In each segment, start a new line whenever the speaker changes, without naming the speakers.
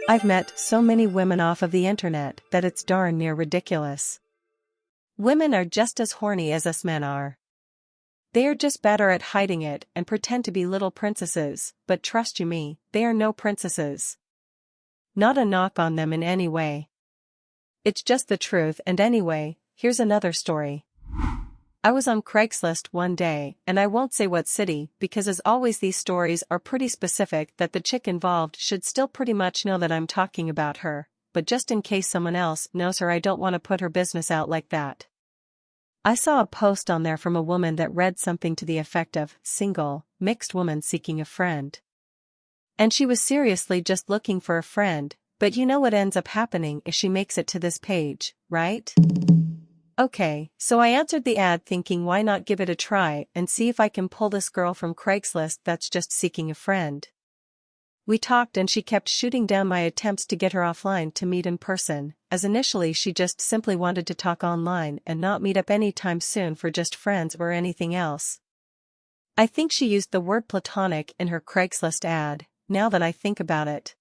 I've met so many women off of the internet that it's darn near ridiculous. Women are just as horny as us men are. They are just better at hiding it and pretend to be little princesses, but trust you me, they are no princesses. Not a knock on them in any way. It's just the truth. And anyway, here's another story. I was on Craigslist one day, and I won't say what city because as always these stories are pretty specific that the chick involved should still pretty much know that I'm talking about her, but just in case someone else knows her I don't want to put her business out like that. I saw a post on there from a woman that read something to the effect of, single, mixed woman seeking a friend. And she was seriously just looking for a friend, but you know what ends up happening if she makes it to this page, right? Okay, so I answered the ad thinking why not give it a try and see if I can pull this girl from Craigslist that's just seeking a friend. We talked and she kept shooting down my attempts to get her offline to meet in person, as initially she just simply wanted to talk online and not meet up anytime soon for just friends or anything else. I think she used the word platonic in her Craigslist ad, now that I think about it.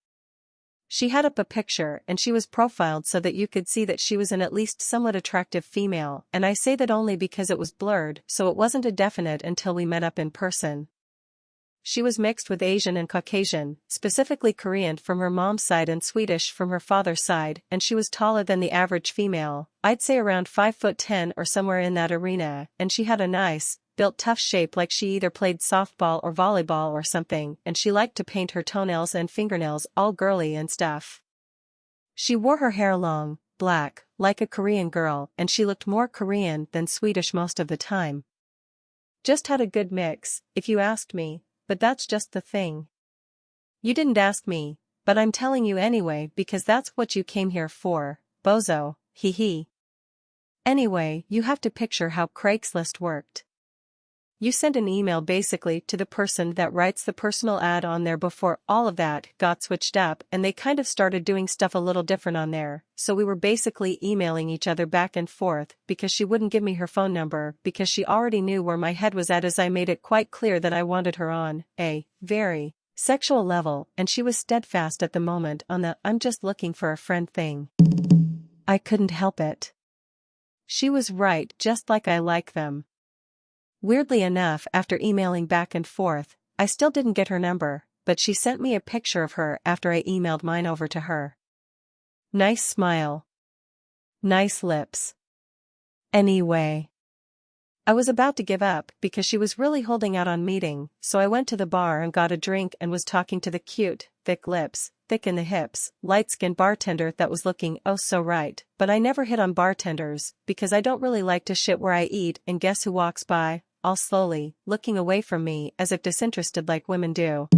She had up a picture and she was profiled so that you could see that she was an at least somewhat attractive female, and I say that only because it was blurred, so it wasn't a definite until we met up in person. She was mixed with Asian and Caucasian, specifically Korean from her mom's side and Swedish from her father's side, and she was taller than the average female, I'd say around 5'10" or somewhere in that arena, and she had a nice, built tough shape like she either played softball or volleyball or something, and she liked to paint her toenails and fingernails all girly and stuff. She wore her hair long, black, like a Korean girl, and she looked more Korean than Swedish most of the time. Just had a good mix, if you asked me. But that's just the thing. You didn't ask me, but I'm telling you anyway because that's what you came here for, bozo, hee hee. Anyway, you have to picture how Craigslist worked. You send an email basically to the person that writes the personal ad on there before all of that got switched up, and they kind of started doing stuff a little different on there, so we were basically emailing each other back and forth because she wouldn't give me her phone number because she already knew where my head was at as I made it quite clear that I wanted her on a very sexual level, and she was steadfast at the moment on the I'm just looking for a friend thing. I couldn't help it. She was right, just like I like them. Weirdly enough, after emailing back and forth, I still didn't get her number, but she sent me a picture of her after I emailed mine over to her. Nice smile. Nice lips. Anyway. I was about to give up because she was really holding out on meeting, so I went to the bar and got a drink and was talking to the cute, thick lips, thick in the hips, light-skinned bartender that was looking oh so right, but I never hit on bartenders because I don't really like to shit where I eat, and guess who walks by? All slowly, looking away from me as if disinterested like women do.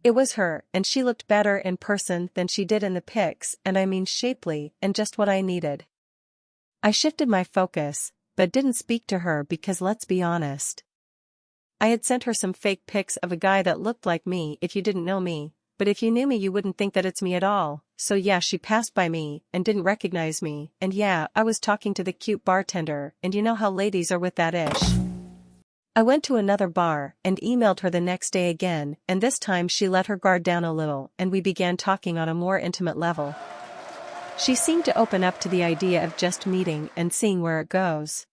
It was her, and she looked better in person than she did in the pics, and I mean shapely, and just what I needed. I shifted my focus, but didn't speak to her because let's be honest. I had sent her some fake pics of a guy that looked like me if you didn't know me, but if you knew me you wouldn't think that it's me at all, so yeah she passed by me and didn't recognize me, and yeah I was talking to the cute bartender, and you know how ladies are with that ish. I went to another bar and emailed her the next day again, and this time she let her guard down a little and we began talking on a more intimate level. She seemed to open up to the idea of just meeting and seeing where it goes.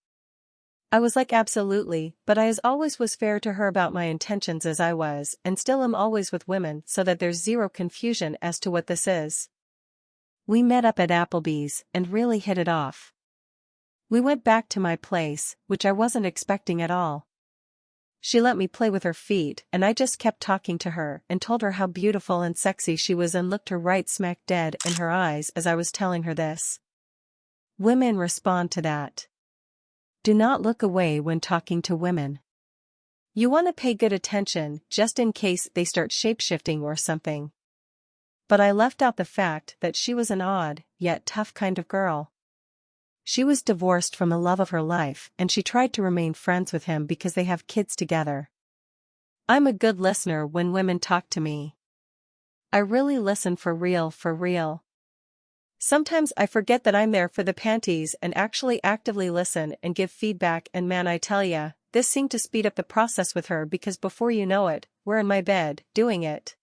I was like absolutely, but I as always was fair to her about my intentions as I was and still am always with women so that there's zero confusion as to what this is. We met up at Applebee's and really hit it off. We went back to my place, which I wasn't expecting at all. She let me play with her feet and I just kept talking to her and told her how beautiful and sexy she was and looked her right smack dead in her eyes as I was telling her this. Women respond to that. Do not look away when talking to women. You want to pay good attention just in case they start shapeshifting or something. But I left out the fact that she was an odd, yet tough kind of girl. She was divorced from the love of her life and she tried to remain friends with him because they have kids together. I'm a good listener when women talk to me. I really listen for real. Sometimes I forget that I'm there for the panties and actually actively listen and give feedback, and man I tell ya, this seemed to speed up the process with her because before you know it, we're in my bed, doing it.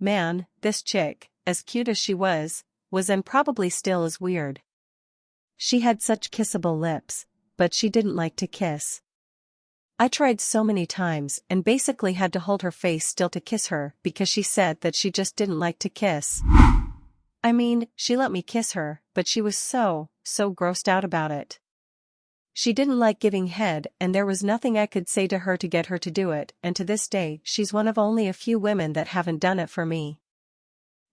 Man, this chick, as cute as she was and probably still is weird. She had such kissable lips, but she didn't like to kiss. I tried so many times and basically had to hold her face still to kiss her because she said that she just didn't like to kiss. I mean, she let me kiss her, but she was so grossed out about it. She didn't like giving head and there was nothing I could say to her to get her to do it, and to this day she's one of only a few women that haven't done it for me.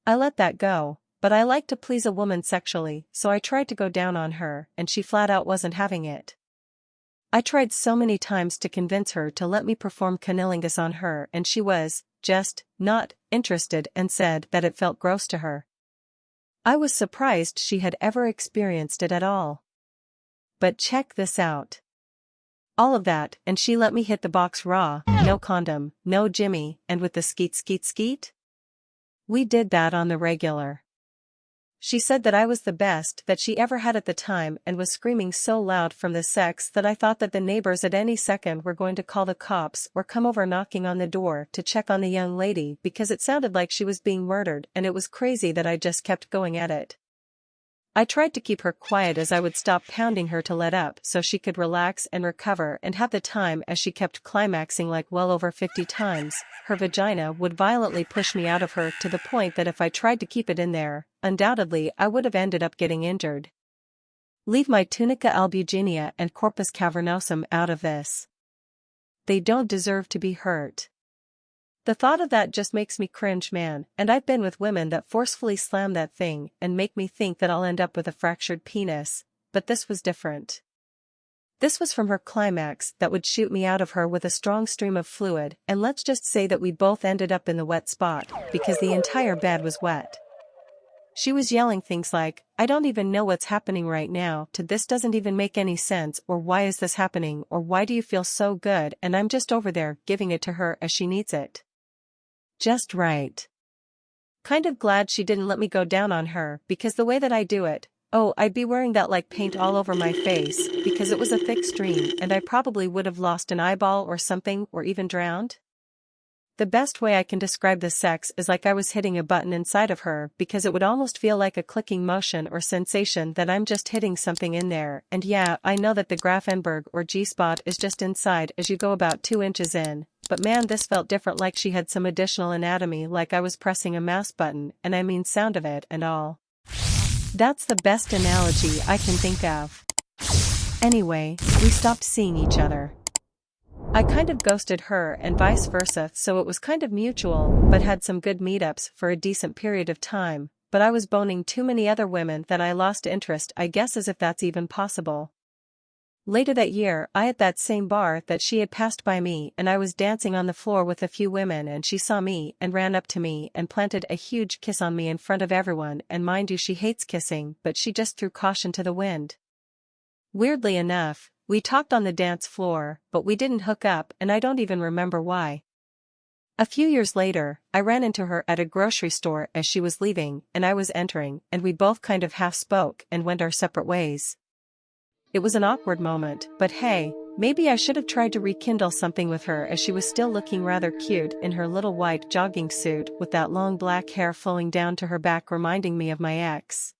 I let that go, but I like to please a woman sexually, so I tried to go down on her and she flat out wasn't having it. I tried so many times to convince her to let me perform cunnilingus on her and she was just not interested and said that it felt gross to her. I was surprised she had ever experienced it at all. But check this out. All of that, and she let me hit the box raw, no condom, no Jimmy, and with the skeet. We did that on the regular. She said that I was the best that she ever had at the time and was screaming so loud from the sex that I thought that the neighbors at any second were going to call the cops or come over knocking on the door to check on the young lady because it sounded like she was being murdered, and it was crazy that I just kept going at it. I tried to keep her quiet as I would stop pounding her to let up so she could relax and recover and have the time as she kept climaxing like well over 50 times. Her vagina would violently push me out of her to the point that if I tried to keep it in there, undoubtedly I would have ended up getting injured. Leave my tunica albuginea and corpus cavernosum out of this. They don't deserve to be hurt. The thought of that just makes me cringe, man, and I've been with women that forcefully slam that thing and make me think that I'll end up with a fractured penis, but this was different. This was from her climax that would shoot me out of her with a strong stream of fluid, and let's just say that we both ended up in the wet spot, because the entire bed was wet. She was yelling things like, "I don't even know what's happening right now," to "this doesn't even make any sense," or "why is this happening," or "why do you feel so good," and I'm just over there giving it to her as she needs it. Just right. Kind of glad she didn't let me go down on her, because the way that I do it, I'd be wearing that like paint all over my face, because it was a thick stream and I probably would have lost an eyeball or something or even drowned. The best way I can describe the sex is like I was hitting a button inside of her, because it would almost feel like a clicking motion or sensation that I'm just hitting something in there, and yeah, I know that the Grafenberg or G-spot is just inside as you go about 2 inches in, but man, this felt different, like she had some additional anatomy, like I was pressing a mouse button, and I mean sound of it and all. That's the best analogy I can think of. Anyway, we stopped seeing each other. I kind of ghosted her and vice versa, so it was kind of mutual, but had some good meetups for a decent period of time, but I was boning too many other women that I lost interest, I guess, as if that's even possible. Later that year, I at that same bar that she had passed by me, and I was dancing on the floor with a few women, and she saw me and ran up to me and planted a huge kiss on me in front of everyone, and mind you, she hates kissing, but she just threw caution to the wind. Weirdly enough, we talked on the dance floor, but we didn't hook up, and I don't even remember why. A few years later, I ran into her at a grocery store as she was leaving and I was entering, and we both kind of half spoke and went our separate ways. It was an awkward moment, but hey, maybe I should have tried to rekindle something with her, as she was still looking rather cute in her little white jogging suit with that long black hair flowing down to her back, reminding me of my ex.